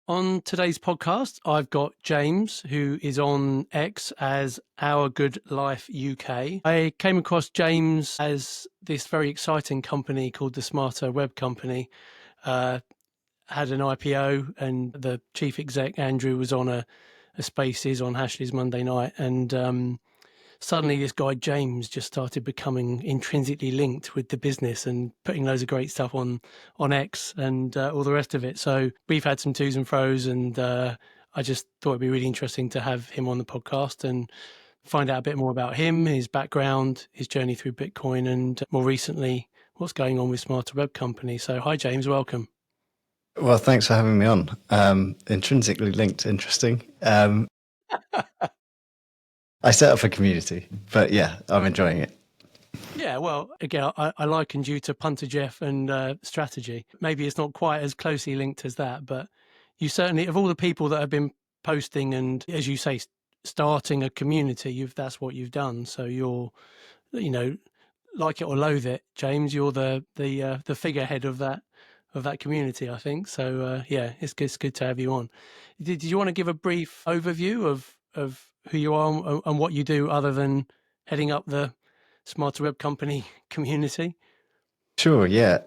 On today's podcast, I've got James, who is on X as Our Good Life UK. I came across James as this very exciting company called the Smarter Web Company. Had an IPO, and the chief exec, Andrew, was on a Spaces on Hashley's Monday night. And suddenly this guy James just started becoming intrinsically linked with the business and putting loads of great stuff on X and all the rest of it. So we've had some twos and fros, and I just thought it'd be really interesting to have him on the podcast and find out a bit more about him, his background, his journey through Bitcoin, and more recently, what's going on with Smarter Web Company. So hi, James, welcome. Well, thanks for having me on. Intrinsically linked, interesting. I set up a community, but yeah, I'm enjoying it. Yeah, well, again, I likened you to Punter Jeff and Strategy. Maybe it's not quite as closely linked as that, but you certainly, of all the people that have been posting and, as you say, starting a community, that's what you've done. So you're, like it or loathe it, James, you're the figurehead of that community, I think. So yeah, it's good to have you on. Did you want to give a brief overview of who you are and what you do, other than heading up the Smarter Web Company community? Sure, yeah.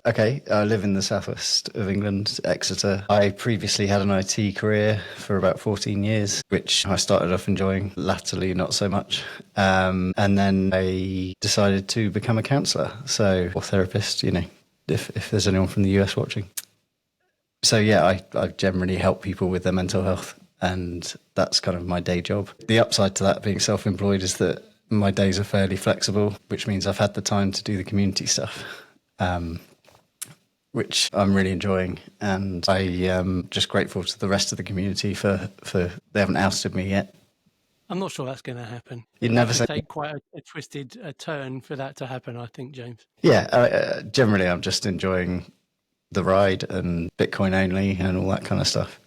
Okay, I live in the southwest of England, Exeter. I previously had an IT career for about 14 years, which I started off enjoying, latterly not so much. And then I decided to become a counsellor, or therapist, if there's anyone from the US watching. So yeah, I generally help people with their mental health, and that's kind of my day job. The upside to that being self-employed is that my days are fairly flexible, which means I've had the time to do the community stuff, which I'm really enjoying. And I am just grateful to the rest of the community for they haven't ousted me yet. I'm not sure that's going to happen. You'd never say. Take quite a twisted turn for that to happen, I think, James. Yeah, generally I'm just enjoying the ride and Bitcoin only and all that kind of stuff.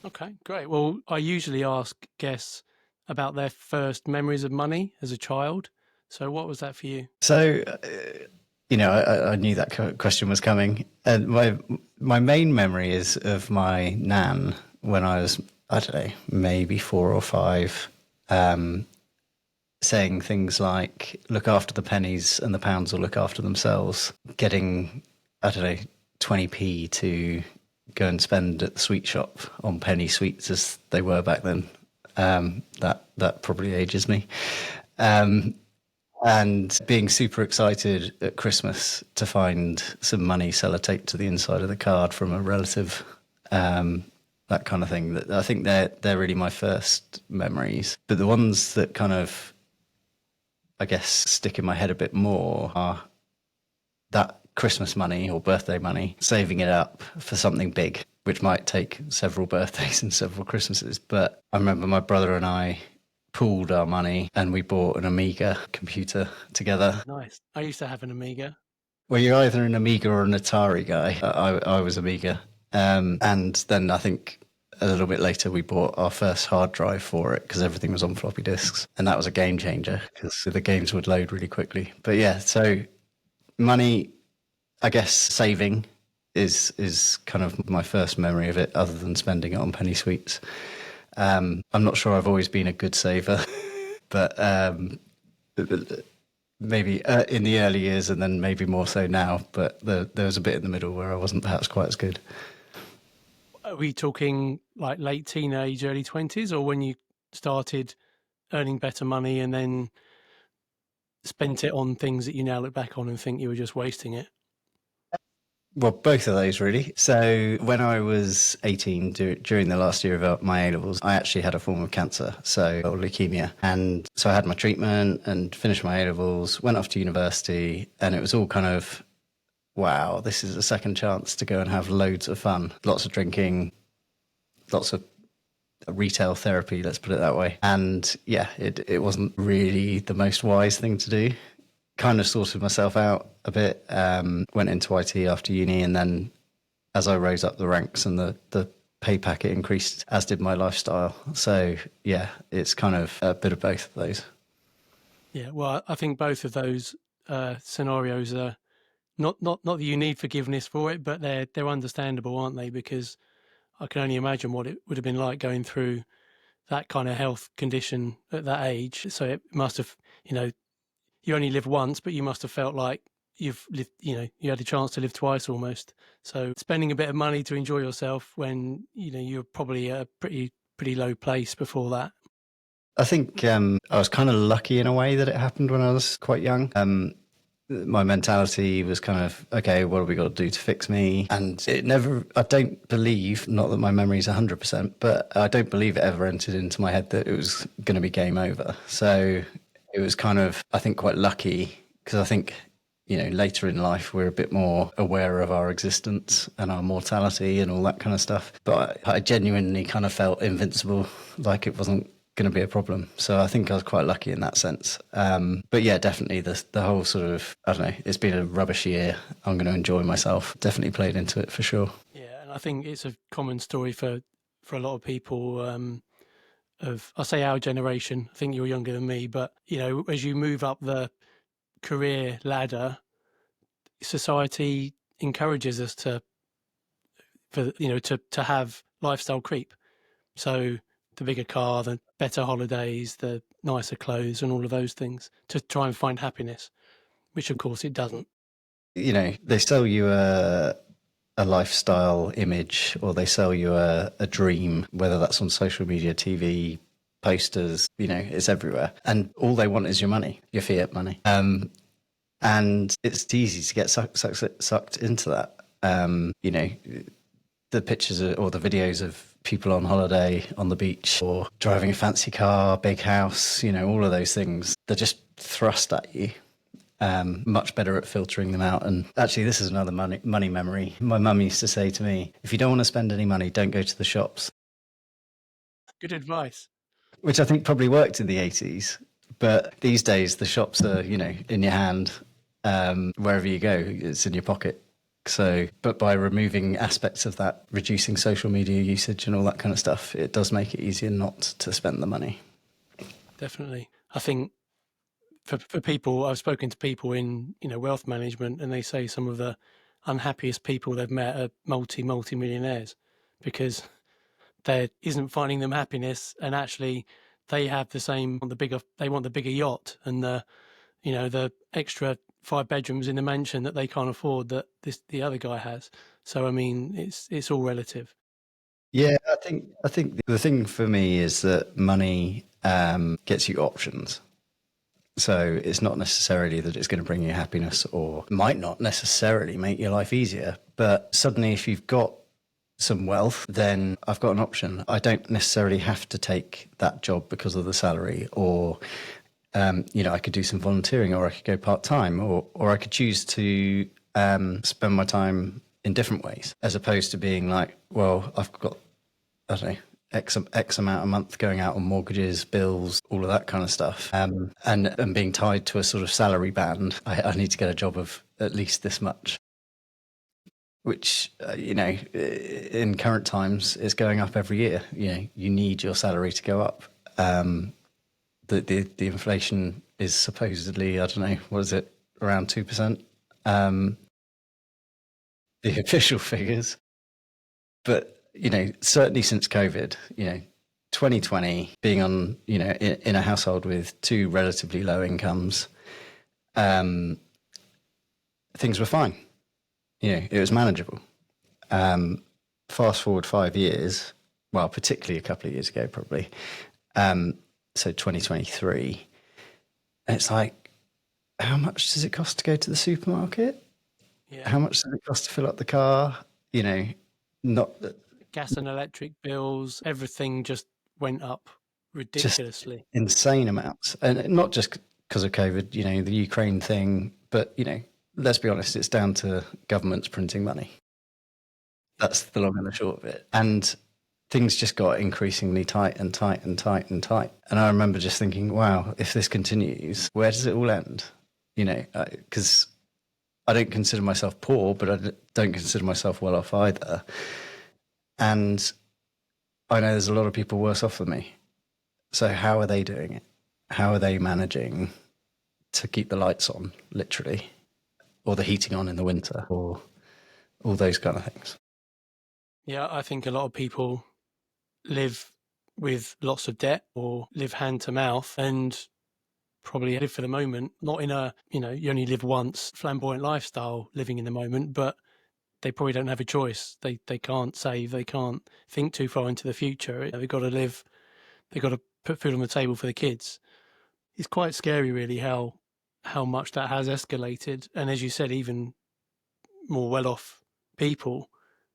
Okay, great. Well, I usually ask guests about their first memories of money as a child. So what was that for you? So, I knew that question was coming. And my main memory is of my nan when I was, I don't know, maybe 4 or 5, saying things like, look after the pennies and the pounds will look after themselves. Getting, I don't know, 20p to go and spend at the sweet shop on penny sweets as they were back then. That probably ages me. And being super excited at Christmas to find some money sellotaped to the inside of the card from a relative, that kind of thing. I think they're really my first memories. But the ones that kind of, I guess, stick in my head a bit more are that Christmas money or birthday money, saving it up for something big, which might take several birthdays and several Christmases. But I remember my brother and I pooled our money and we bought an Amiga computer together. Nice. I used to have an Amiga. Well, you're either an Amiga or an Atari guy. I was Amiga. And then I think a little bit later we bought our first hard drive for it because everything was on floppy disks. And that was a game changer because the games would load really quickly. But yeah, so money, I guess saving is kind of my first memory of it, other than spending it on penny sweets. I'm not sure I've always been a good saver, but maybe in the early years and then maybe more so now. But there was a bit in the middle where I wasn't perhaps quite as good. Are we talking like late teenage, early 20s, or when you started earning better money and then spent it on things that you now look back on and think you were just wasting it? Well, both of those, really. So when I was 18, during the last year of my A-levels, I actually had a form of cancer, or leukemia. And so I had my treatment and finished my A-levels, went off to university, and it was all kind of, wow, this is a second chance to go and have loads of fun. Lots of drinking, lots of retail therapy, let's put it that way. And yeah, it wasn't really the most wise thing to do. Kind of sorted myself out a bit, went into IT after uni, and then as I rose up the ranks and the pay packet increased, as did my lifestyle. So yeah, it's kind of a bit of both of those. Yeah, well, I think both of those scenarios are not that you need forgiveness for it, but they're understandable, aren't they? Because I can only imagine what it would have been like going through that kind of health condition at that age. So it must have, you only live once, but you must have felt like you've lived, you had a chance to live twice almost. So spending a bit of money to enjoy yourself when, you're probably at a pretty low place before that. I think I was kind of lucky in a way that it happened when I was quite young. My mentality was kind of, okay, what have we got to do to fix me? And it never, I don't believe, not that my memory is 100%, but I don't believe it ever entered into my head that it was going to be game over. So it was kind of, I think, quite lucky because I think, later in life, we're a bit more aware of our existence and our mortality and all that kind of stuff. But I genuinely kind of felt invincible, like it wasn't going to be a problem. So I think I was quite lucky in that sense. But yeah, definitely the whole sort of, I don't know, it's been a rubbish year. I'm going to enjoy myself. Definitely played into it for sure. Yeah, and I think it's a common story for a lot of people I say our generation. I think you're younger than me, but as you move up the career ladder, society encourages us to have lifestyle creep. So the bigger car, the better holidays, the nicer clothes, and all of those things to try and find happiness, which of course it doesn't. They sell you a lifestyle image or they sell you a dream, whether that's on social media, TV, posters, it's everywhere. And all they want is your money, your fiat money. And it's easy to get sucked into that. The pictures or the videos of people on holiday on the beach or driving a fancy car, big house, all of those things, they're just thrust at you. Much better at filtering them out. And actually, this is another money memory. My mum used to say to me, if you don't want to spend any money, don't go to the shops. Good advice. Which I think probably worked in the 80s. But these days, the shops are, in your hand. Wherever you go, it's in your pocket. So, but by removing aspects of that, reducing social media usage and all that kind of stuff, it does make it easier not to spend the money. Definitely. I think for people, I've spoken to people in, wealth management, and they say some of the unhappiest people they've met are multi-millionaires because there isn't finding them happiness, and actually they have the same, they want the bigger yacht and the extra 5 bedrooms in the mansion that they can't afford that the other guy has. So I mean, it's all relative. Yeah, I think the thing for me is that money gets you options. So it's not necessarily that it's going to bring you happiness or might not necessarily make your life easier. But suddenly, if you've got some wealth, then I've got an option. I don't necessarily have to take that job because of the salary or I could do some volunteering or I could go part-time or I could choose to spend my time in different ways as opposed to being like, well, I've got, I don't know, X amount a month going out on mortgages, bills, all of that kind of stuff. And being tied to a sort of salary band, I need to get a job of at least this much, which, in current times is going up every year. You need your salary to go up. The inflation is supposedly, I don't know, what is it, around 2%? The official figures. But, certainly since COVID, 2020, being on, in a household with 2 relatively low incomes, things were fine. It was manageable. Fast forward 5 years, well, particularly a couple of years ago, probably. So 2023, and it's like, how much does it cost to go to the supermarket? Yeah. How much does it cost to fill up the car? Not gas and electric bills, everything just went up ridiculously. Just insane amounts, and not just because of COVID. The Ukraine thing, but let's be honest, it's down to governments printing money. That's the long and the short of it, and things just got increasingly tight and tight and tight and tight. And I remember just thinking, wow, if this continues, where does it all end? Because I don't consider myself poor, but I don't consider myself well off either. And I know there's a lot of people worse off than me. So how are they doing it? How are they managing to keep the lights on, literally, or the heating on in the winter, or all those kind of things? Yeah, I think a lot of people live with lots of debt or live hand to mouth and probably live for the moment, not in a, you only live once flamboyant lifestyle living in the moment, but they probably don't have a choice. They can't save, they can't think too far into the future. They've got to live, they've got to put food on the table for the kids. It's quite scary really how much that has escalated. And as you said, even more well off people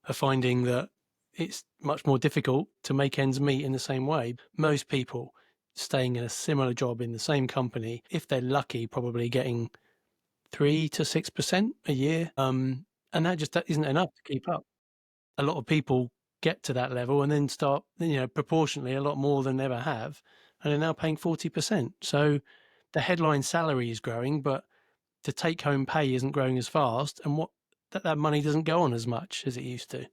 are finding that it's much more difficult to make ends meet in the same way. Most people staying in a similar job in the same company, if they're lucky, probably getting 3 to 6% a year. And that isn't enough to keep up. A lot of people get to that level and then start, proportionately a lot more than they ever have, and they're now paying 40%. So the headline salary is growing, but the take home pay isn't growing as fast, and that money doesn't go on as much as it used to.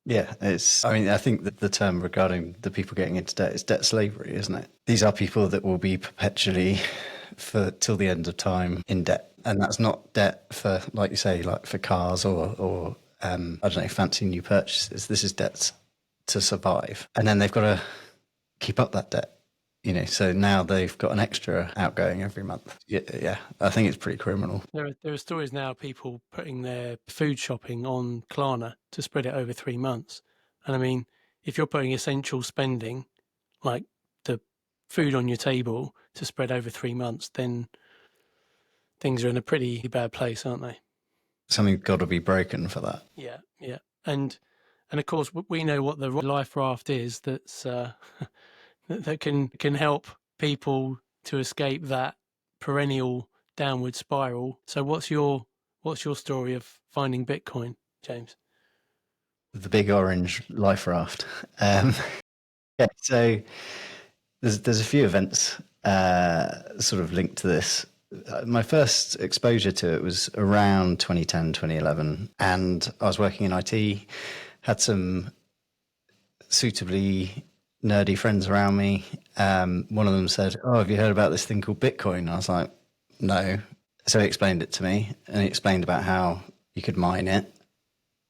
Yeah, I think that the term regarding the people getting into debt is debt slavery, isn't it? These are people that will be perpetually till the end of time in debt. And that's not debt for, like you say, like for cars or I don't know, fancy new purchases. This is debt to survive. And then they've got to keep up that debt. So now they've got an extra outgoing every month. Yeah, I think it's pretty criminal. There are stories now of people putting their food shopping on Klarna to spread it over 3 months. And I mean, if you're putting essential spending, like the food on your table, to spread over 3 months, then things are in a pretty bad place, aren't they? Something's got to be broken for that. Yeah, yeah. And of course, we know what the life raft is that's that can help people to escape that perennial downward spiral. So what's your story of finding Bitcoin, James? The big orange life raft. Yeah, so there's a few events sort of linked to this. My first exposure to it was around 2010, 2011, and I was working in IT, had some suitably nerdy friends around me. One of them said, "Oh, have you heard about this thing called Bitcoin?" And I was like, "No." So he explained it to me, and he explained about how you could mine it.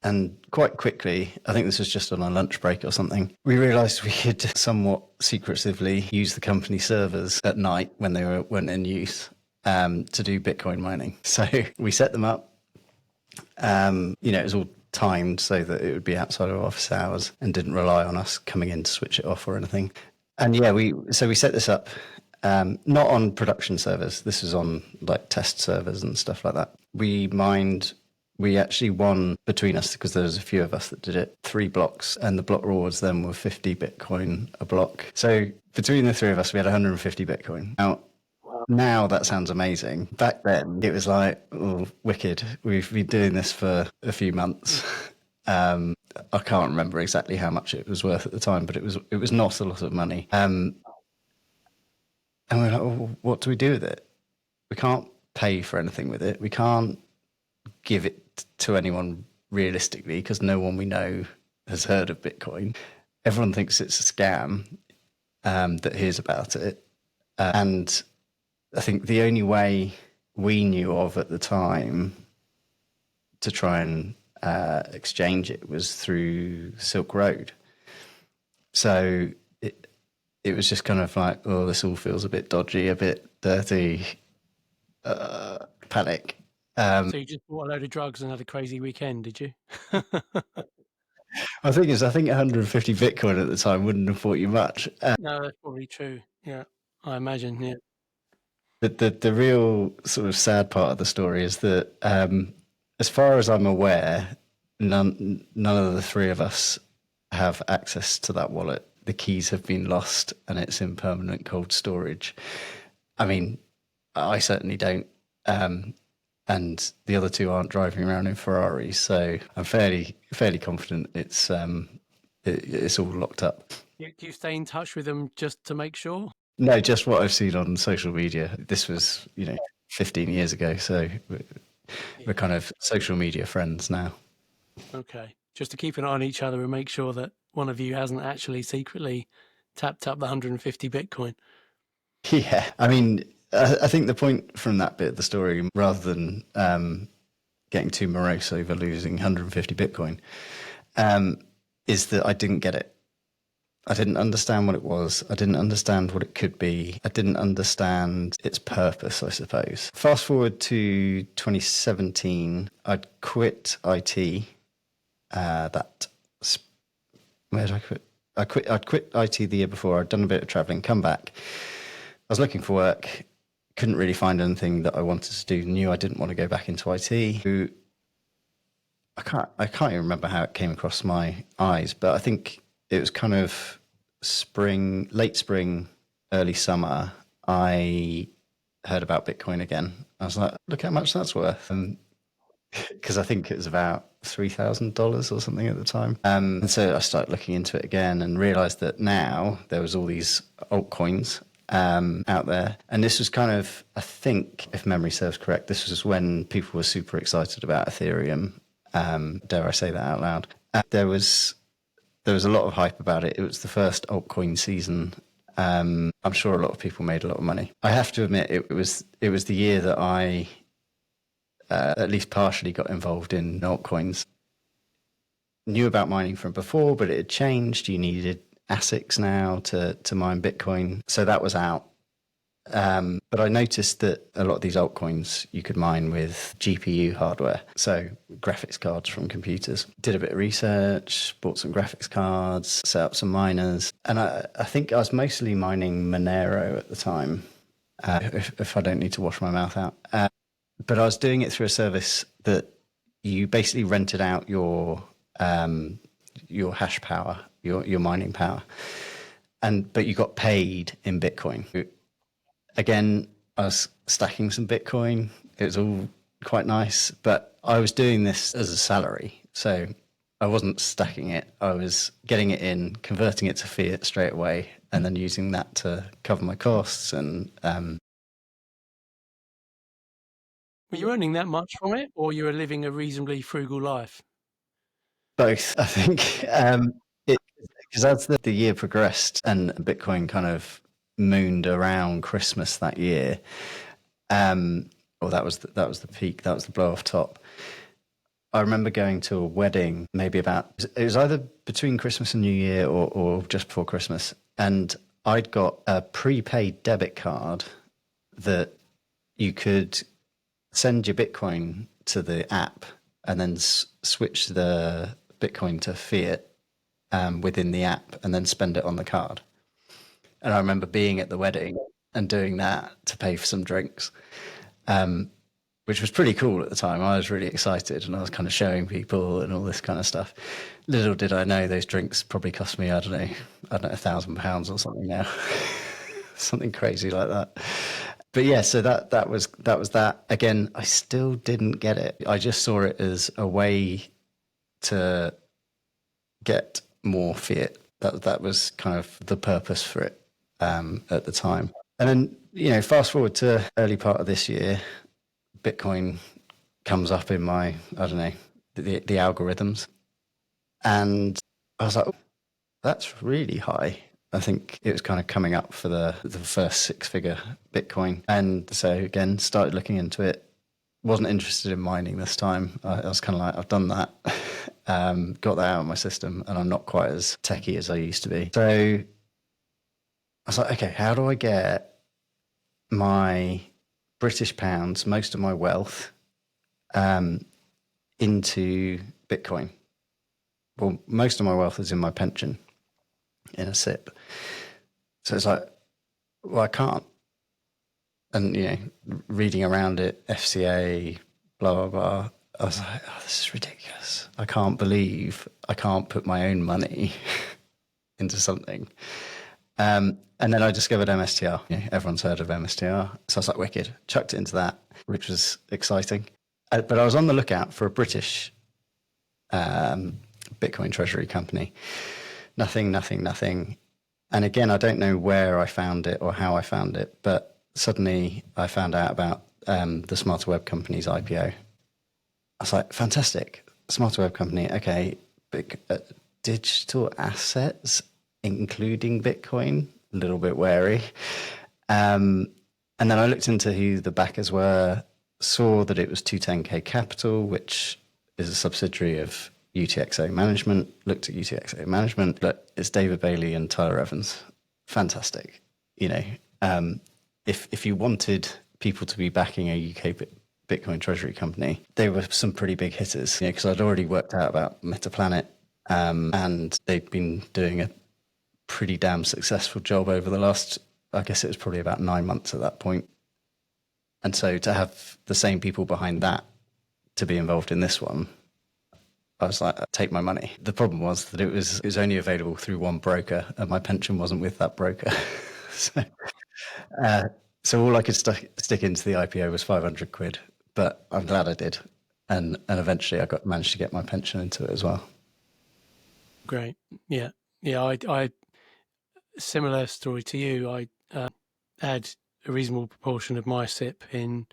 And quite quickly, I think this was just on a lunch break or something, we realised we could somewhat secretively use the company servers at night when they weren't in use to do Bitcoin mining. So we set them up. It was all timed so that it would be outside of office hours and didn't rely on us coming in to switch it off or anything. And yeah, we set this up, not on production servers. This was on like test servers and stuff like that. We actually won between us, because there was a few of us that did it, 3 blocks, and the block rewards then were 50 Bitcoin a block. So between the 3 of us, we had 150 Bitcoin. Now that sounds amazing. Back then, it was like, oh, wicked. We've been doing this for a few months. I can't remember exactly how much it was worth at the time, but it was not a lot of money. And we're like, oh, what do we do with it? We can't pay for anything with it. We can't give it to anyone realistically, because no one we know has heard of Bitcoin. Everyone thinks it's a scam that hears about it. And I think the only way we knew of at the time to try and exchange it was through Silk Road. So it was just kind of like, oh, this all feels a bit dodgy, a bit dirty, panic. So you just bought a load of drugs and had a crazy weekend, did you? I think 150 Bitcoin at the time wouldn't have bought you much. No, that's probably true. Yeah, I imagine. Yeah. The real sort of sad part of the story is that, as far as I'm aware, none of the 3 of us have access to that wallet. The keys have been lost and it's in permanent cold storage. I mean, I certainly don't. And the other 2 aren't driving around in Ferraris, so I'm fairly confident it's all locked up. Do you stay in touch with them just to make sure? No, just what I've seen on social media. This was, 15 years ago, so we're kind of social media friends now. Okay, just to keep an eye on each other and make sure that one of you hasn't actually secretly tapped up the 150 Bitcoin. Yeah, I mean, I think the point from that bit of the story, rather than getting too morose over losing 150 Bitcoin, is that I didn't get it. I didn't understand what it was. I didn't understand what it could be. I didn't understand its purpose, I suppose. Fast forward to 2017, I'd quit IT. Where did I quit? I'd quit IT the year before. I'd done a bit of traveling, come back. I was looking for work, couldn't really find anything that I wanted to do. Knew I didn't want to go back into IT. I can't even remember how it came across my eyes, but I think it was kind of late spring, early summer. I heard about Bitcoin again. I was like, look how much that's worth. Because I think it was about $3,000 or something at the time. And so I started looking into it again and realized that now there was all these altcoins out there. And this was kind of, I think, if memory serves correct, this was when people were super excited about Ethereum. Dare I say that out loud? There was a lot of hype about it. It was the first altcoin season. I'm sure a lot of people made a lot of money. I have to admit, it was the year that I at least partially got involved in altcoins. Knew about mining from before, but it had changed. You needed ASICs now to mine Bitcoin. So that was out. But I noticed that a lot of these altcoins you could mine with GPU hardware, so graphics cards from computers. Did a bit of research, bought some graphics cards, set up some miners. And I think I was mostly mining Monero at the time, if I don't need to wash my mouth out. But I was doing it through a service that you basically rented out your hash power, your mining power, but you got paid in Bitcoin. Again, I was stacking some Bitcoin. It was all quite nice, but I was doing this as a salary, so I wasn't stacking it. I was getting it in, converting it to fiat straight away, and then using that to cover my costs and. Were you earning that much from it, or you were living a reasonably frugal life? Both, I think, because as the year progressed and Bitcoin kind of mooned around Christmas that year, well, that was the peak, that was the blow off top. I remember going to a wedding, maybe it was either between Christmas and New Year or just before Christmas, and I'd got a prepaid debit card that you could send your Bitcoin to the app and then switch the Bitcoin to fiat within the app and then spend it on the card. And I remember being at the wedding and doing that to pay for some drinks, which was pretty cool at the time. I was really excited and I was kind of showing people and all this kind of stuff. Little did I know those drinks probably cost me, I don't know, £1,000 or something now. Something crazy like that. But yeah, so that was that. Again, I still didn't get it. I just saw it as a way to get more fiat. That was kind of the purpose for it at the time. And then, fast forward to early part of this year, Bitcoin comes up in my, I don't know, the algorithms. And I was like, oh, that's really high. I think it was kind of coming up for the first 6-figure Bitcoin. And so again, started looking into it. Wasn't interested in mining this time. I was kind of like, I've done that, got that out of my system, and I'm not quite as techie as I used to be. So I was like, okay, how do I get my British pounds, most of my wealth, into Bitcoin? Well, most of my wealth is in my pension, in a SIP. So it's like, well, I can't. And, reading around it, FCA, blah, blah, blah, I was like, oh, this is ridiculous. I can't believe I can't put my own money into something. And then I discovered MSTR. Everyone's heard of MSTR. So I was like, wicked. Chucked it into that, which was exciting. But I was on the lookout for a British Bitcoin treasury company. Nothing. And again, I don't know where I found it or how I found it, but suddenly I found out about the Smarter Web Company's IPO. I was like, fantastic. Smarter Web Company, okay. Digital assets, including Bitcoin, a little bit wary. And then I looked into who the backers were, saw that it was 210K Capital, which is a subsidiary of UTXO management, looked at UTXO management. Look, it's David Bailey and Tyler Evans. Fantastic. You know, if you wanted people to be backing a UK Bitcoin treasury company, they were some pretty big hitters, you know, because I'd already worked out about Metaplanet, and they'd been doing a pretty damn successful job over the last, I guess it was probably about 9 months at that point. And so to have the same people behind that to be involved in this one, I was like, take my money. The problem was that it was only available through one broker, and my pension wasn't with that broker. So all I could stick into the IPO was 500 quid, but I'm glad I did. And eventually I managed to get my pension into it as well. Great. Yeah. I similar story to you. I had a reasonable proportion of my SIP in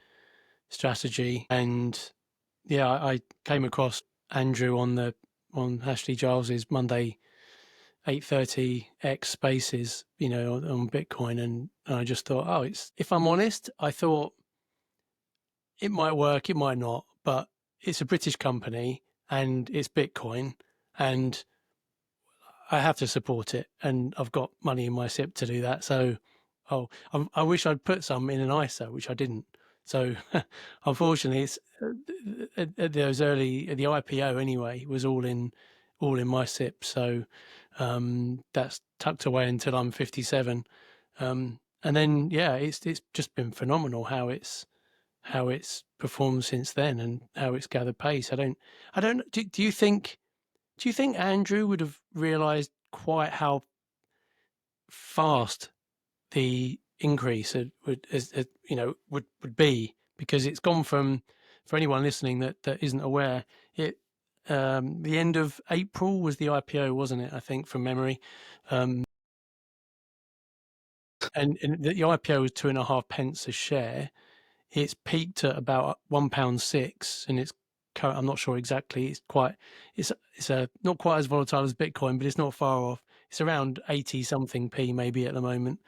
strategy, and yeah, I came across Andrew on Ashley Giles's Monday 8:30 X Spaces, you know, on Bitcoin, and I just thought, oh, if I'm honest, I thought it might work, it might not, but it's a British company and it's Bitcoin, and I have to support it, and I've got money in my SIP to do that. So, I wish I'd put some in an ISA, which I didn't. So, unfortunately, it's at those early the IPO anyway was all in my SIP. So, that's tucked away until I'm 57, and then yeah, it's just been phenomenal how it's performed since then and how it's gathered pace. I don't. Do you think? Do you think Andrew would have realised quite how fast the increase would be? Because it's gone from, for anyone listening that isn't aware, the end of April was the IPO, wasn't it? I think from memory, and the IPO was 2.5p a share. It's peaked at about £1.06, and I'm not sure exactly. It's not quite as volatile as Bitcoin, but it's not far off. It's around 80 something p maybe at the moment.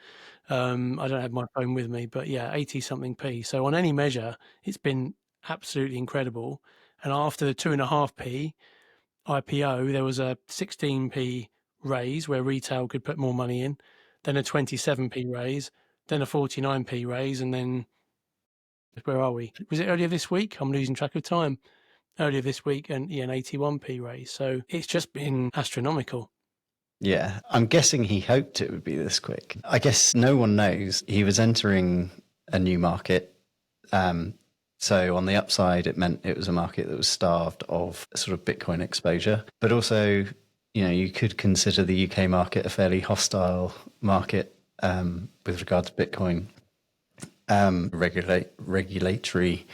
I don't have my phone with me, but yeah, 80 something p. So on any measure, it's been absolutely incredible. And after the 2.5p IPO, there was a 16p raise where retail could put more money in, then a 27p raise, then a 49p raise, and then where are we? Was it earlier this week? I'm losing track of time. Earlier this week, and yeah, an 81p raise. So it's just been astronomical. Yeah, I'm guessing he hoped it would be this quick. I guess no one knows. He was entering a new market. So on the upside, it meant it was a market that was starved of sort of Bitcoin exposure. But also, you know, you could consider the UK market a fairly hostile market with regard to Bitcoin. Regulatory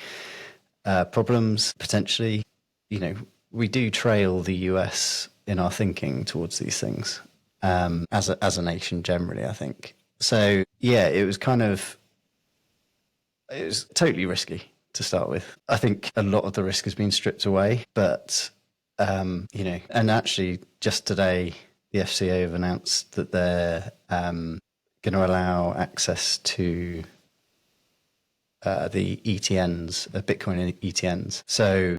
problems, potentially. You know, we do trail the US in our thinking towards these things as a nation generally, I think. So, yeah, it was totally risky to start with. I think a lot of the risk has been stripped away, but, you know, and actually just today, the FCA have announced that they're going to allow access to the ETNs, Bitcoin ETNs. So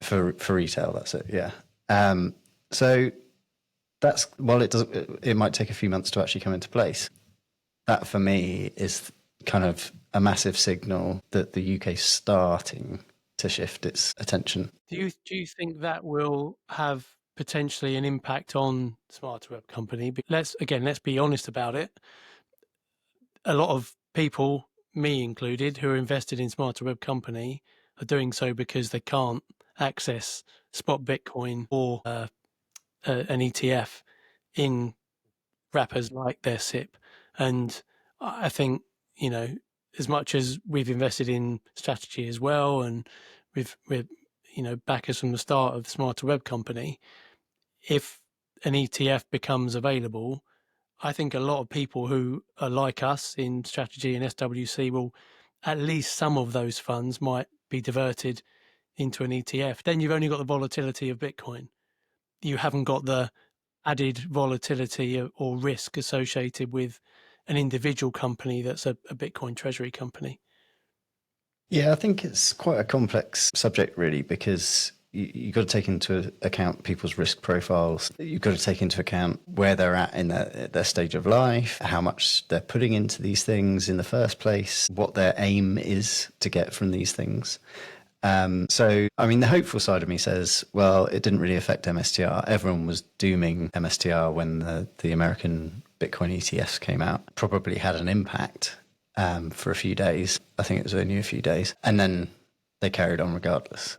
for retail, that's it. Yeah. So that's, while it might take a few months to actually come into place. That for me is kind of a massive signal that the UK is starting to shift its attention. Do you think that will have potentially an impact on Smarter Web Company? But let's be honest about it. A lot of people, me included, who are invested in Smarter Web Company are doing so because they can't access spot Bitcoin or an ETF in wrappers like their SIP. And I think, you know, as much as we've invested in strategy as well, and we're you know, backers from the start of the Smarter Web Company, if an ETF becomes available, I think a lot of people who are like us in strategy and SWC will, at least some of those funds might be diverted into an ETF. Then you've only got the volatility of Bitcoin. You haven't got the added volatility or risk associated with an individual company that's a Bitcoin treasury company. Yeah, I think it's quite a complex subject, really, because you've got to take into account people's risk profiles. You've got to take into account where they're at in their stage of life, how much they're putting into these things in the first place, what their aim is to get from these things. So, I mean, the hopeful side of me says, well, it didn't really affect MSTR. Everyone was dooming MSTR when the American Bitcoin ETFs came out. Probably had an impact for a few days. I think it was only a few days. And then they carried on regardless.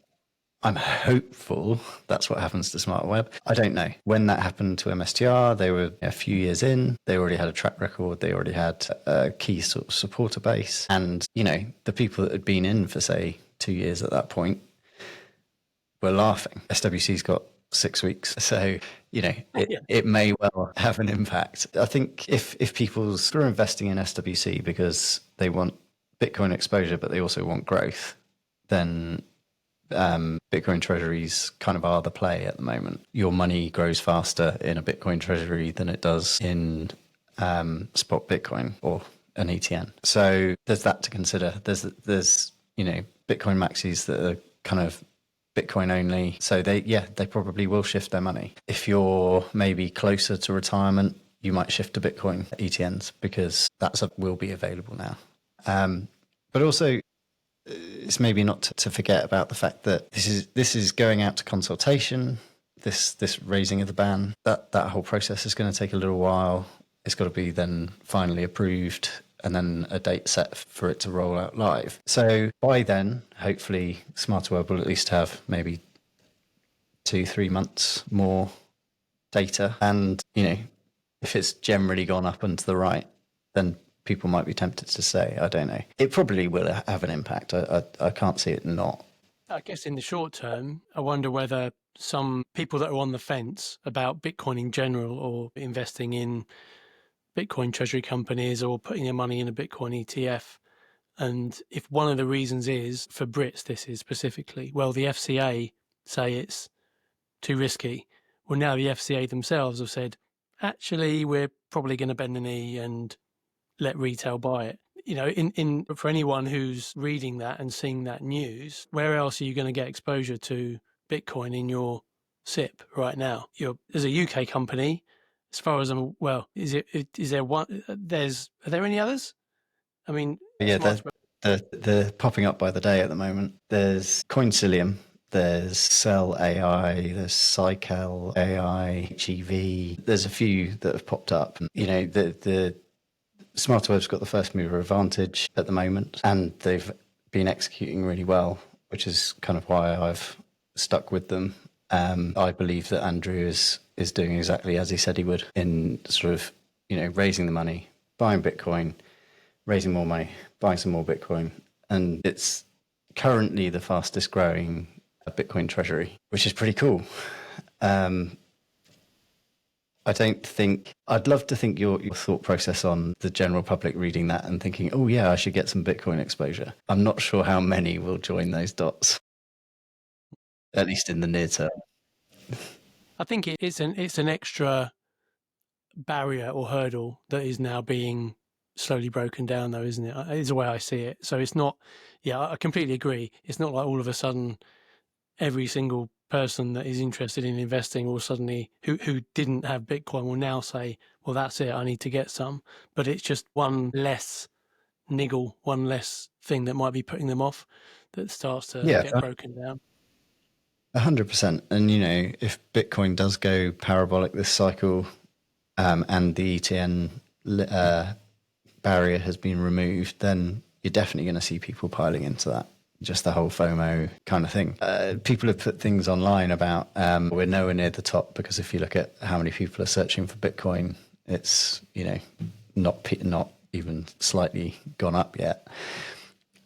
I'm hopeful that's what happens to Smart Web. I don't know. When that happened to MSTR, they were a few years in. They already had a track record. They already had a key sort of supporter base. And, the people that had been in for, say, 2 years at that point were laughing. SWC's got 6 weeks. So, it may well have an impact. I think if people are investing in SWC because they want Bitcoin exposure, but they also want growth, then Bitcoin treasuries kind of are the play at the moment. Your money grows faster in a Bitcoin treasury than it does in spot Bitcoin or an ETN. So there's that to consider. There's Bitcoin maxis that are kind of Bitcoin only. So they probably will shift their money. If you're maybe closer to retirement, you might shift to Bitcoin ETNs because will be available now. But also, it's maybe not to forget about the fact that this is going out to consultation. This raising of the ban, that whole process is going to take a little while. It's got to be then finally approved, and then a date set for it to roll out live. So by then, hopefully, Smarter Web will at least have maybe 2-3 months more data. And, if it's generally gone up and to the right, then people might be tempted to say, I don't know. It probably will have an impact. I can't see it not. I guess in the short term, I wonder whether some people that are on the fence about Bitcoin in general or investing in Bitcoin treasury companies or putting their money in a Bitcoin ETF. And if one of the reasons is, for Brits, this is specifically, well, the FCA say it's too risky. Well, now the FCA themselves have said, actually, we're probably going to bend the knee and let retail buy it. For anyone who's reading that and seeing that news, where else are you going to get exposure to Bitcoin in your SIP right now? As a UK company, as far as I'm, well, is there one? Are there any others? I mean, yeah, they're popping up by the day at the moment. There's Coincilium, there's Cell AI, there's Cycle AI, HEV. There's a few that have popped up. The Smarter Web's got the first mover advantage at the moment, and they've been executing really well, which is kind of why I've stuck with them. I believe that Andrew is doing exactly as he said he would in sort of, raising the money, buying Bitcoin, raising more money, buying some more Bitcoin. And it's currently the fastest growing Bitcoin treasury, which is pretty cool. I'd love to think your thought process on the general public reading that and thinking, oh yeah, I should get some Bitcoin exposure. I'm not sure how many will join those dots, at least in the near term. I think it's an extra barrier or hurdle that is now being slowly broken down, though, isn't it? Is the way I see it. So it's not, I completely agree. It's not like all of a sudden every single person that is interested in investing will suddenly, who didn't have Bitcoin, will now say, well, that's it, I need to get some. But it's just one less niggle, one less thing that might be putting them off that starts to get broken down. 100%. And, if Bitcoin does go parabolic this cycle, and the ETN barrier has been removed, then you're definitely going to see people piling into that. Just the whole FOMO kind of thing. People have put things online about we're nowhere near the top, because if you look at how many people are searching for Bitcoin, it's not even slightly gone up yet.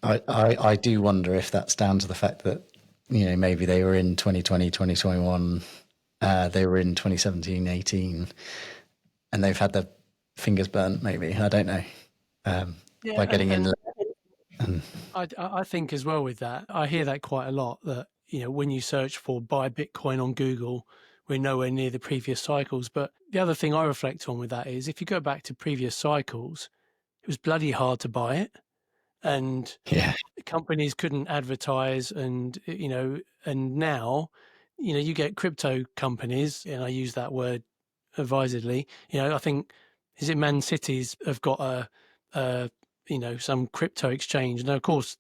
I do wonder if that's down to the fact that maybe they were in 2020, 2021, they were in 2017, 18, and they've had their fingers burnt. Maybe, I don't know, by getting in. I think as well with that, I hear that quite a lot, that, when you search for buy Bitcoin on Google, we're nowhere near the previous cycles. But the other thing I reflect on with that is, if you go back to previous cycles, it was bloody hard to buy it. and Yeah. companies couldn't advertise, and and now you get crypto companies, and I use that word advisedly. I think, is it Man Cities have got a some crypto exchange. Now, of course,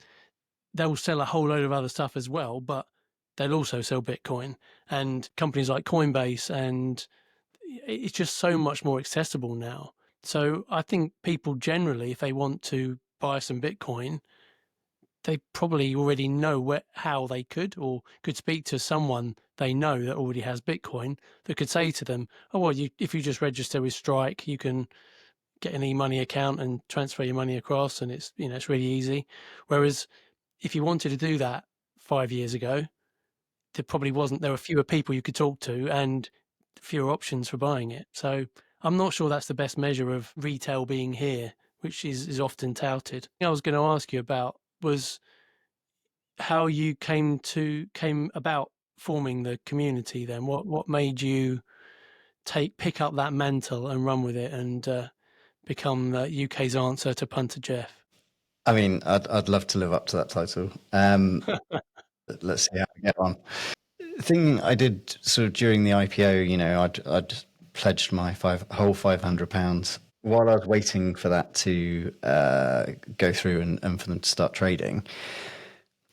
they'll sell a whole load of other stuff as well, but they'll also sell Bitcoin, and companies like Coinbase, and it's just so much more accessible now. So I think people generally, if they want to buy some Bitcoin, they probably already know how they could, or could speak to someone they know that already has Bitcoin, that could say to them, oh, well, if you just register with Strike, you can get an e-money account and transfer your money across, and it's really easy. Whereas if you wanted to do that 5 years ago, there were fewer people you could talk to and fewer options for buying it. So I'm not sure that's the best measure of retail being here, which is often touted. I was going to ask you about was how you came about forming the community. Then what made you pick up that mantle and run with it, and become the UK's answer to Punter Jeff? I mean, I'd love to live up to that title. Let's see how we get on. The thing I did sort of during the IPO, I'd pledged my whole £500 while I was waiting for that to go through and for them to start trading.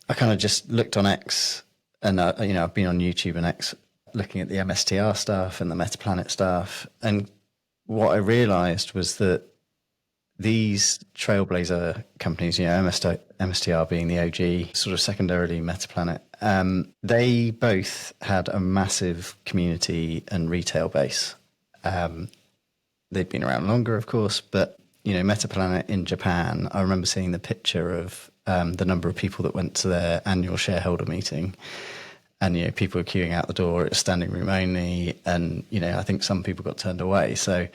I kind of just looked on X, and I've been on YouTube and X looking at the MSTR stuff and the Metaplanet stuff, and what I realized was that these trailblazer companies, MSTR being the OG, sort of secondarily Metaplanet, they both had a massive community and retail base. They've been around longer, of course, but Metaplanet in Japan, I remember seeing the picture of the number of people that went to their annual shareholder meeting, and people were queuing out the door. It was standing room only, and I think some people got turned away. So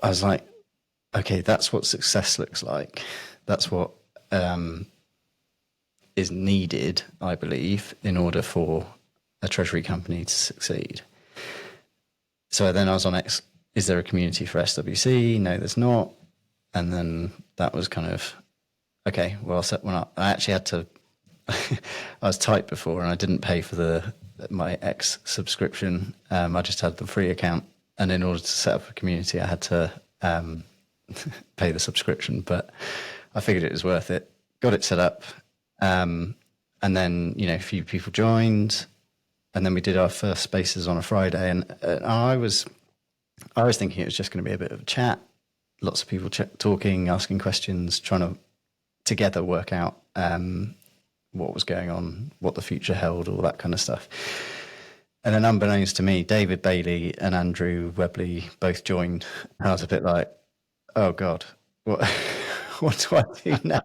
I was like, okay, that's what success looks like. That's what is needed, I believe, in order for a treasury company to succeed. So then I was on X. Is there a community for SWC? No, there's not. And then that was kind of, okay, well, I'll set one up. I actually had to, I was tight before, and I didn't pay for my X subscription. I just had the free account. And in order to set up a community, I had to pay the subscription, but I figured it was worth it. Got it set up, and then a few people joined, and then we did our first spaces on a Friday, and I was thinking it was just going to be a bit of a chat, lots of people talking, asking questions, trying to together work out what was going on, what the future held, all that kind of stuff. And then unbeknownst to me, David Bailey and Andrew Webley both joined. I was a bit like, oh God, what do I do now?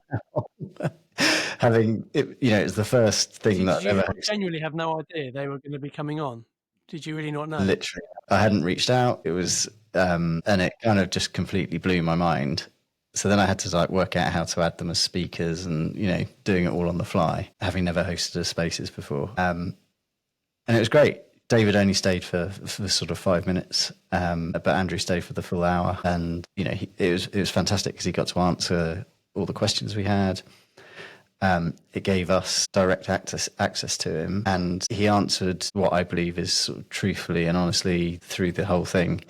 Having it's the first thing that Did ever you genuinely have no idea they were going to be coming on? Did you really not know? Literally, I hadn't reached out. It was, and it kind of just completely blew my mind. So then I had to work out how to add them as speakers, and doing it all on the fly, having never hosted a Spaces before. And it was great. David only stayed for sort of 5 minutes, but Andrew stayed for the full hour, and it was fantastic because he got to answer all the questions we had. It gave us direct access to him, and he answered what I believe is sort of truthfully and honestly through the whole thing.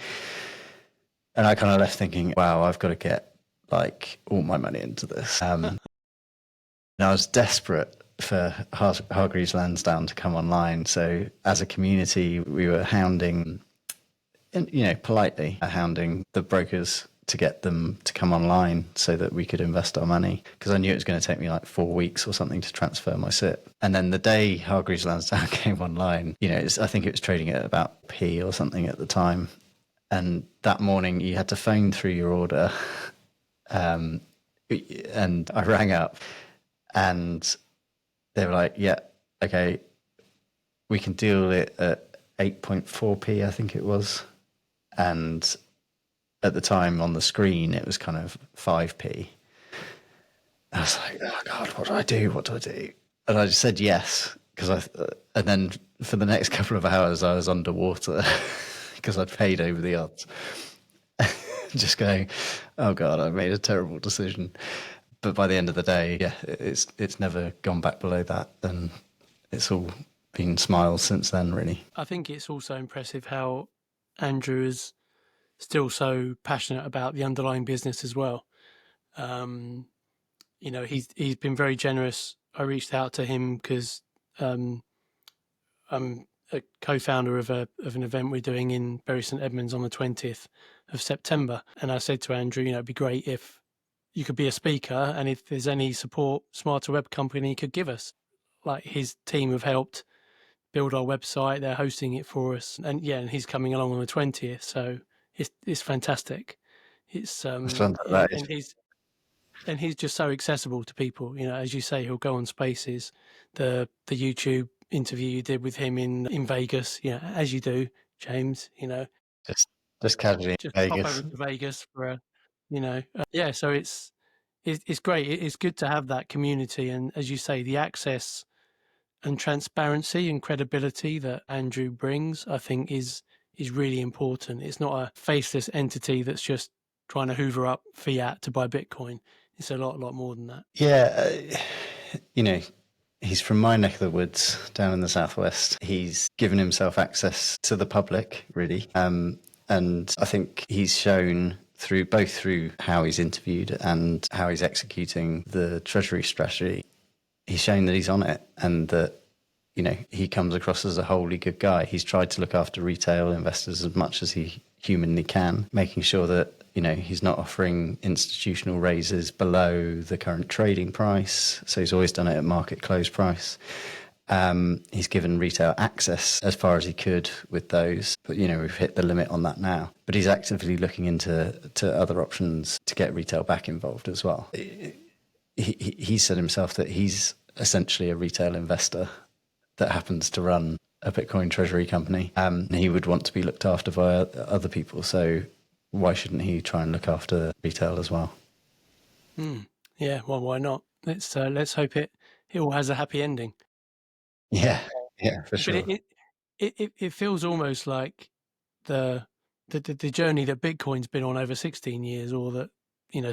And I kind of left thinking, wow, I've got to get all my money into this. And I was desperate for Hargreaves Lansdown to come online. So as a community, we were hounding, politely hounding the brokers to get them to come online so that we could invest our money, because I knew it was going to take me 4 weeks or something to transfer my SIP. And then the day Hargreaves Lansdown came online, I think it was trading at about P or something at the time. And that morning you had to phone through your order. And I rang up, and they were like, yeah, okay, we can deal it at 8.4p, I think it was. And at the time on the screen, it was kind of 5p. I was like, oh God, what do I do? What do I do? And I just said yes, and then for the next couple of hours, I was underwater because I'd paid over the odds. Just going, oh God, I made a terrible decision. But by the end of the day, yeah, it's never gone back below that, and it's all been smiles since then, really. I think it's also impressive how Andrew is still so passionate about the underlying business as well. Um, he's been very generous. I reached out to him because I'm a co-founder of an event we're doing in Bury St Edmunds on the 20th of September, and I said to Andrew, it'd be great if you could be a speaker, and if there's any support Smarter Web Company could give us. Like, his team have helped build our website; they're hosting it for us, and he's coming along on the 20th, so it's fantastic. It's That's fantastic. That is. and he's just so accessible to people. As you say, he'll go on Spaces, the YouTube interview you did with him in Vegas. As you do, James. Just casually Just in pop Vegas. over to Vegas for yeah. So it's great. It's good to have that community, and as you say, the access and transparency and credibility that Andrew brings, I think, is really important. It's not a faceless entity that's just trying to hoover up fiat to buy Bitcoin. It's a lot more than that. Yeah, he's from my neck of the woods down in the southwest. He's given himself access to the public, really, and I think he's shown through how he's interviewed and how he's executing the treasury strategy. He's shown that he's on it, and that he comes across as a wholly good guy. He's tried to look after retail investors as much as he humanly can, making sure that he's not offering institutional raises below the current trading price. So he's always done it at market close price. He's given retail access as far as he could with those, but we've hit the limit on that now. But he's actively looking into other options to get retail back involved as well. He said himself that he's essentially a retail investor that happens to run a Bitcoin treasury company. He would want to be looked after by other people. So why shouldn't he try and look after retail as well? Yeah, well, why not? Let's hope it all has a happy ending. Yeah, for sure. But it feels almost like the journey that Bitcoin's been on over 16 years, or that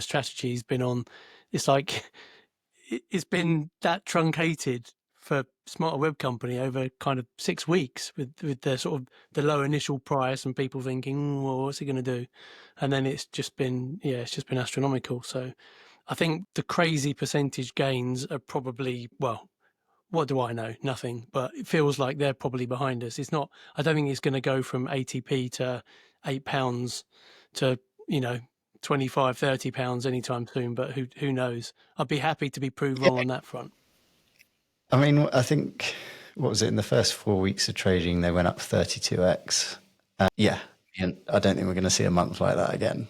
strategy's been on. It's like it's been that truncated for Smarter Web Company over kind of 6 weeks with the sort of the low initial price and people thinking, well, what's he going to do? And then it's just been astronomical. So I think the crazy percentage gains are probably, well, what do I know? Nothing. But it feels like they're probably behind us. It's not. I don't think it's going to go from ATP to £8 to 25, £30 anytime soon. But who knows? I'd be happy to be proved wrong on that front. I mean, I think, what was it, in the first 4 weeks of trading, they went up 32x. Yeah, I don't think we're going to see a month like that again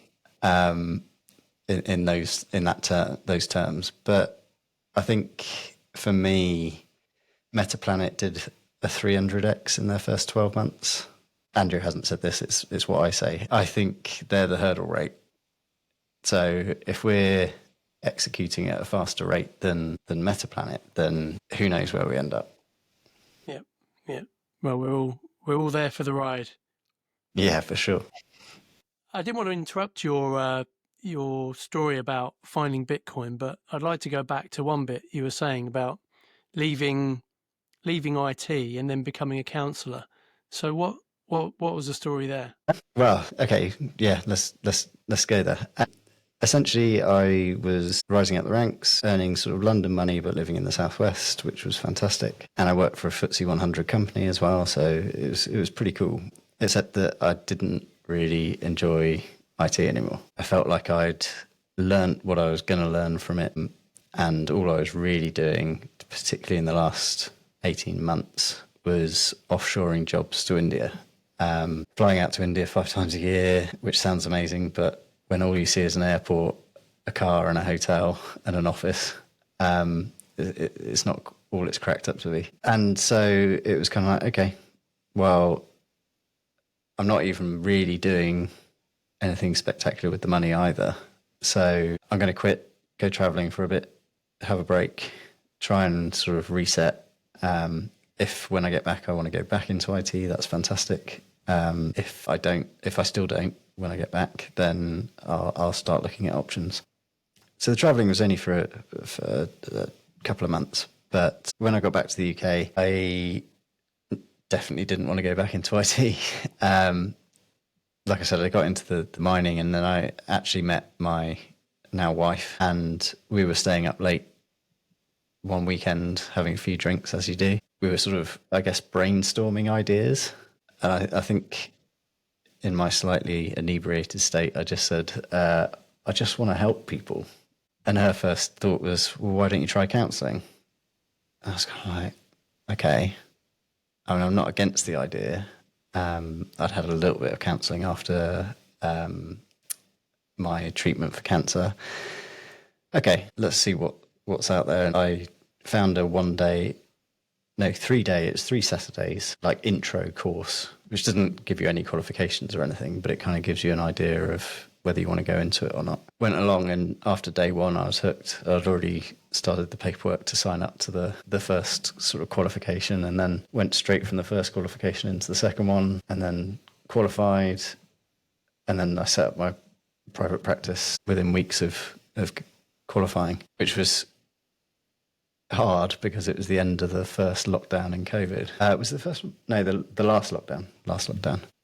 in those terms. But I think for me, Metaplanet did a 300x in their first 12 months. Andrew hasn't said this, it's what I say. I think they're the hurdle rate. So if we're executing at a faster rate than Metaplanet, then who knows where we end up. Yeah. Well, we're all there for the ride. Yeah, for sure. I didn't want to interrupt your story about finding Bitcoin, but I'd like to go back to one bit you were saying about leaving IT and then becoming a counsellor. So what was the story there? Well, okay, yeah, let's go there. Essentially, I was rising up the ranks, earning sort of London money, but living in the southwest, which was fantastic. And I worked for a FTSE 100 company as well, so it was pretty cool. Except that I didn't really enjoy IT anymore. I felt like I'd learned what I was going to learn from it, and all I was really doing, particularly in the last 18 months, was offshoring jobs to India. Flying out to India 5 times a year, which sounds amazing, but when all you see is an airport, a car and a hotel and an office, it's not all it's cracked up to be. And so it was kind of like, okay, well, I'm not even really doing anything spectacular with the money either. So I'm going to quit, go traveling for a bit, have a break, try and sort of reset. If when I get back, I want to go back into IT, that's fantastic. If I still don't, when I get back, then I'll start looking at options. So the travelling was only for a couple of months. But when I got back to the UK, I definitely didn't want to go back into IT. Like I said, I got into the mining, and then I actually met my now wife, and we were staying up late one weekend having a few drinks, as you do. We were sort of, I guess, brainstorming ideas. And I think in my slightly inebriated state, I just said, I just want to help people. And her first thought was, well, why don't you try counselling? I was kind of like, okay. I mean, I'm not against the idea. I'd had a little bit of counselling after my treatment for cancer. Okay, let's see what's out there. And I found a 3-day, it's 3 Saturdays, like intro course, which doesn't give you any qualifications or anything, but it kind of gives you an idea of whether you want to go into it or not. Went along, and after day 1, I was hooked. I'd already started the paperwork to sign up to the first sort of qualification, and then went straight from the first qualification into the second one, and then qualified. And then I set up my private practice within weeks of qualifying, which was hard because it was the end of the first lockdown in COVID. It was the first one? No, the last lockdown.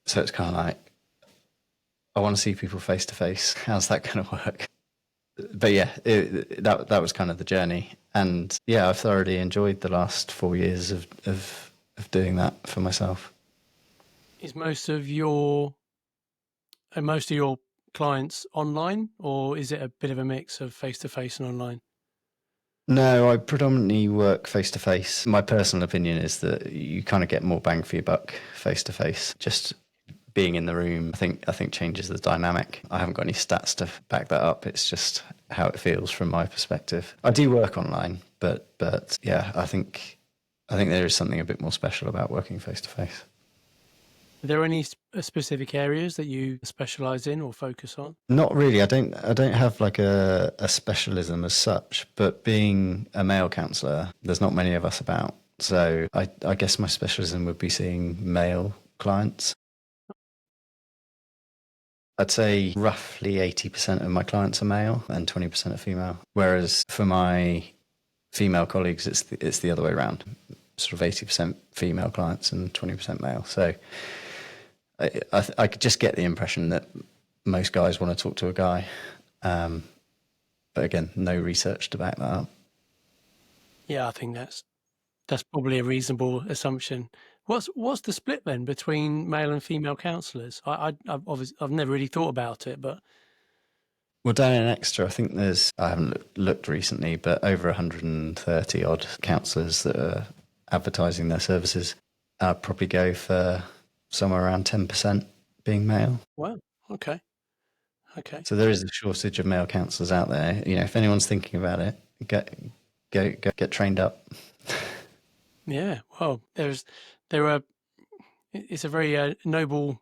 So it's kind of like, I want to see people face to face. How's that going to work? But yeah, that was kind of the journey. And yeah, I've thoroughly enjoyed the last 4 years of doing that for myself. Is most of your clients online, or is it a bit of a mix of face-to-face and online? No, I predominantly work face to face. My personal opinion is that you kind of get more bang for your buck face to face. Just being in the room, I think changes the dynamic. I haven't got any stats to back that up. It's just how it feels from my perspective. I do work online, but yeah, I think there is something a bit more special about working face to face. Are there any specific areas that you specialize in or focus on? Not really. I don't have like a specialism as such, but being a male counsellor, there's not many of us about. So I guess my specialism would be seeing male clients. I'd say roughly 80% of my clients are male and 20% are female. Whereas for my female colleagues, it's the other way around. Sort of 80% female clients and 20% male. So I could just get the impression that most guys want to talk to a guy. But again, no research to back that up. Yeah, I think that's probably a reasonable assumption. What's the split then between male and female counsellors? I've never really thought about it, but Well, down in Exeter, I think I haven't looked recently, but over 130 odd counsellors that are advertising their services. I'd probably go for somewhere around 10% being male. wow, okay. So there is a shortage of male counsellors out there. You know, if anyone's thinking about it, get trained up. Yeah, well, it's a very noble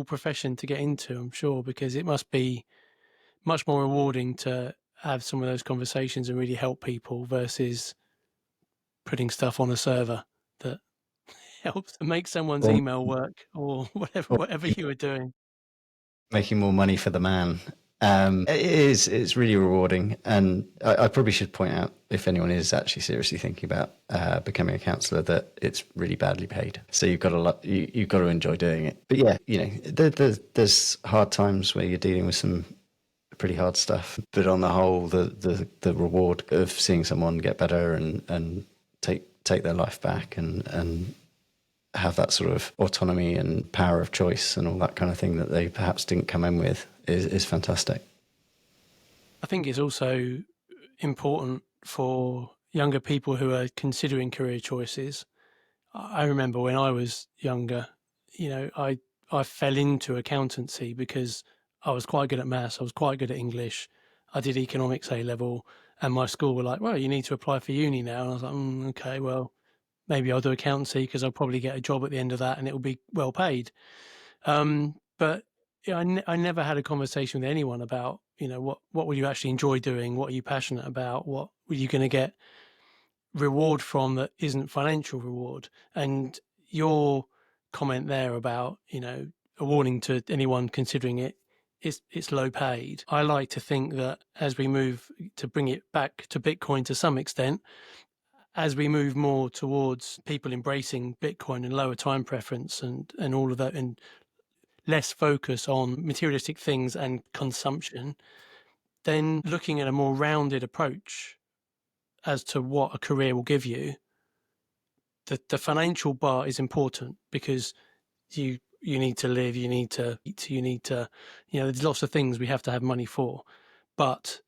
profession to get into, I'm sure, because it must be much more rewarding to have some of those conversations and really help people versus putting stuff on a server that helps to make someone's Or, email work or whatever you were doing. making more money for the man. It's really rewarding, and I probably should point out, if anyone is actually seriously thinking about becoming a counsellor, that it's really badly paid. So you've got to enjoy doing it. But yeah, you know, there's hard times where you're dealing with some pretty hard stuff. But on the whole, the reward of seeing someone get better and take their life back and have that sort of autonomy and power of choice and all that kind of thing that they perhaps didn't come in with is fantastic. I think it's also important for younger people who are considering career choices. I remember when I was younger, you know, I fell into accountancy because I was quite good at maths, I was quite good at English. I did economics A level, and my school were like, well, you need to apply for uni now. And I was like, okay, well, maybe I'll do accountancy because I'll probably get a job at the end of that and it will be well paid. But yeah, I never had a conversation with anyone about, you know, what will you actually enjoy doing? What are you passionate about? What are you going to get reward from that isn't financial reward? And your comment there about, you know, a warning to anyone considering it it's low paid. I like to think that as we move to bring it back to Bitcoin to some extent, as we move more towards people embracing Bitcoin and lower time preference and all of that, and less focus on materialistic things and consumption, then looking at a more rounded approach as to what a career will give you, the financial bar is important because you need to live, you need to eat, you need to, there's lots of things we have to have money for. But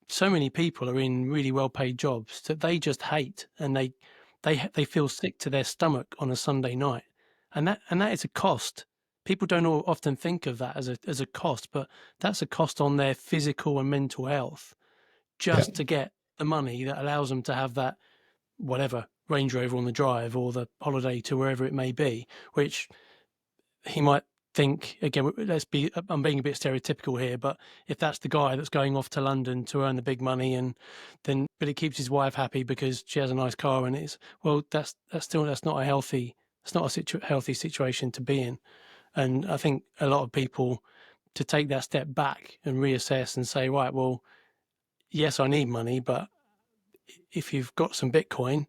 so many people are in really well-paid jobs that they just hate, and they feel sick to their stomach on a Sunday night, and that is a cost. People don't often think of that as a cost, but that's a cost on their physical and mental health just to get the money that allows them to have that whatever Range Rover on the drive or the holiday to wherever it may be, which he might think, again, I'm being a bit stereotypical here, but if that's the guy that's going off to London to earn the big money, but it keeps his wife happy because she has a nice car, and that's not a healthy situation to be in. And I think a lot of people, to take that step back and reassess and say, right, well, yes, I need money, but if you've got some Bitcoin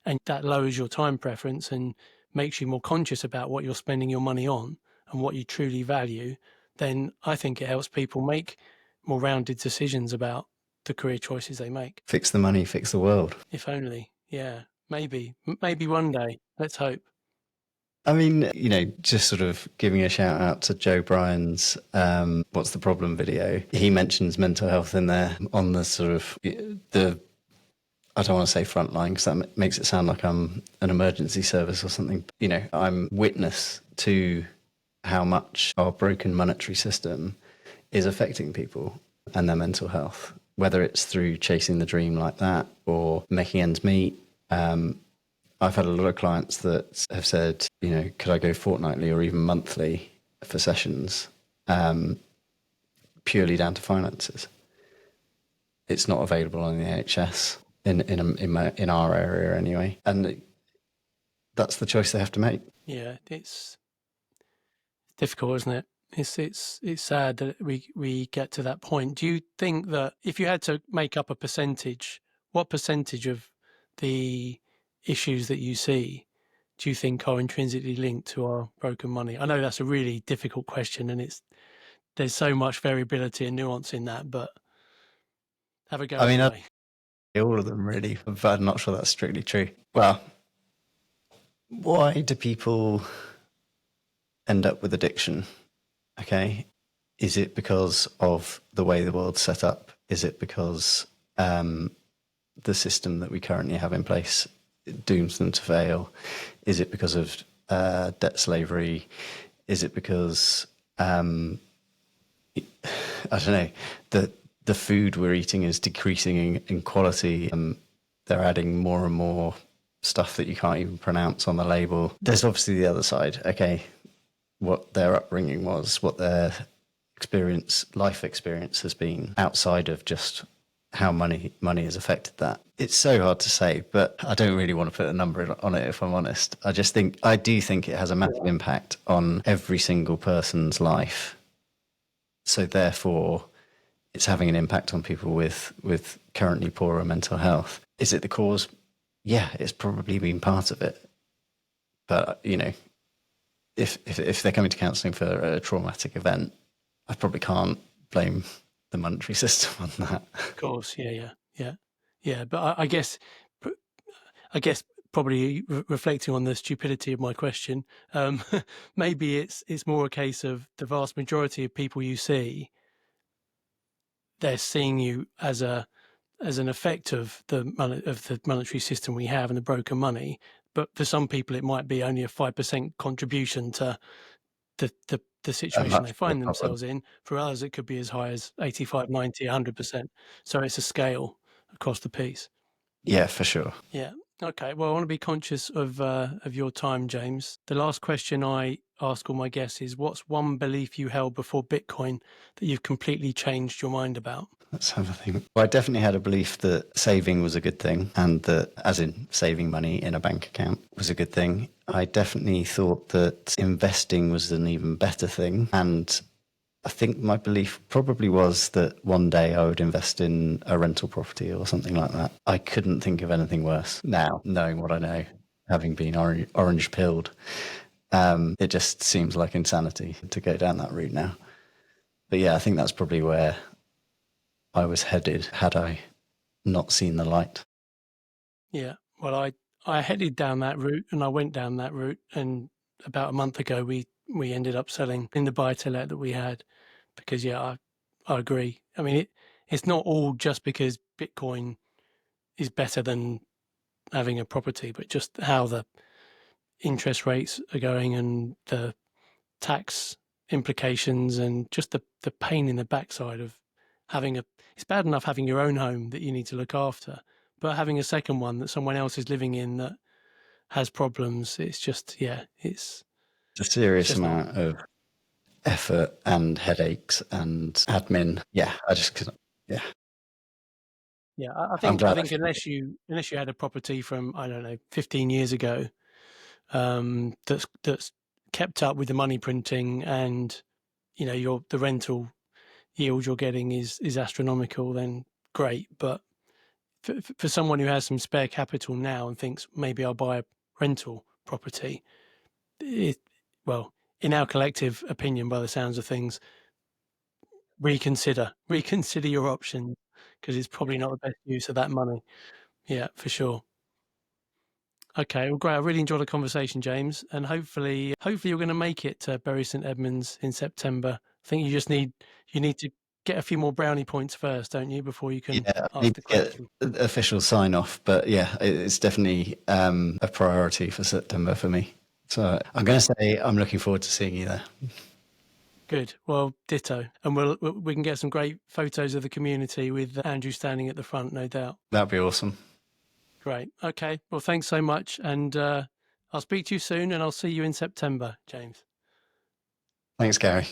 and that lowers your time preference and makes you more conscious about what you're spending your money on and what you truly value, then I think it helps people make more rounded decisions about the career choices they make. Fix the money, fix the world. If only. Yeah, maybe one day. Let's hope. I mean, just sort of giving a shout out to Joe Bryan's What's the Problem video. He mentions mental health in there on the sort of I don't want to say frontline because that makes it sound like I'm an emergency service or something. I'm witness to how much our broken monetary system is affecting people and their mental health, whether it's through chasing the dream like that or making ends meet. I've had a lot of clients that have said, could I go fortnightly or even monthly for sessions, purely down to finances. It's not available on the NHS in our area anyway, and that's the choice they have to make. Yeah, it's difficult, isn't it? It's sad that we get to that point. Do you think that if you had to make up a percentage, what percentage of the issues that you see do you think are intrinsically linked to our broken money? I know that's a really difficult question, and there's so much variability and nuance in that, but have a go anyway. All of them really, but I'm not sure that's strictly true. Well, why do people end up with addiction? Okay. Is it because of the way the world's set up? Is it because the system that we currently have in place dooms them to fail? Is it because of debt slavery? Is it because, I don't know, the food we're eating is decreasing in quality? They're adding more and more stuff that you can't even pronounce on the label. There's obviously the other side, okay, what their upbringing was, what their life experience has been outside of just how money has affected that. It's so hard to say, but I don't really want to put a number on it, if I'm honest. I do think it has a massive impact on every single person's life. So therefore, it's having an impact on people with currently poorer mental health. Is it the cause? Yeah, it's probably been part of it. But, if they're coming to counselling for a traumatic event, I probably can't blame the monetary system on that. Of course, yeah. But I guess probably reflecting on the stupidity of my question, maybe it's more a case of the vast majority of people you see, they're seeing you as an effect of the monetary system we have and the broken money. But for some people, it might be only a 5% contribution to the situation they find themselves in. For others, it could be as high as 85, 90, 100%. So it's a scale across the piece. Yeah, for sure. Yeah. Okay. Well, I want to be conscious of your time, James. The last question I ask all my guests is, what's one belief you held before Bitcoin that you've completely changed your mind about? Let's have a think. Well, I definitely had a belief that saving was a good thing, and that, as in saving money in a bank account, was a good thing. I definitely thought that investing was an even better thing, and I think my belief probably was that one day I would invest in a rental property or something like that. I couldn't think of anything worse now, knowing what I know, having been orange pilled. It just seems like insanity to go down that route now. But yeah, I think that's probably where I was headed had I not seen the light. Yeah. Well, I headed down that route and I went down that route, and about a month ago we ended up selling in the buy to let that we had, because I agree. I mean, it's not all just because Bitcoin is better than having a property, but just how the interest rates are going and the tax implications and just the pain in the backside of having it's bad enough having your own home that you need to look after, but having a second one that someone else is living in that has problems, it's just, yeah, It's a it's serious just not. amount of effort and headaches and admin. Yeah, I just couldn't. Yeah, Yeah, I'm I glad I think found unless you had a property from, I don't know, 15 years ago, that's kept up with the money printing, and the rental yield you're getting is astronomical, then great. But for someone who has some spare capital now and thinks maybe I'll buy a rental property, it, well, in our collective opinion, by the sounds of things, reconsider your options, because it's probably not the best use of that money. Yeah, for sure. Okay, well, great. I really enjoyed the conversation, James, and hopefully you're going to make it to Bury St Edmunds in September. I think you need to get a few more brownie points first, don't you, before you can Yeah, I ask need the to get question. official sign off, but yeah, it's definitely a priority for September for me. So I'm going to say I'm looking forward to seeing you there. Good. Well, ditto, and we can get some great photos of the community with Andrew standing at the front, no doubt. That'd be awesome. Great. Okay. Well, thanks so much, and I'll speak to you soon, and I'll see you in September, James. Thanks, Gary.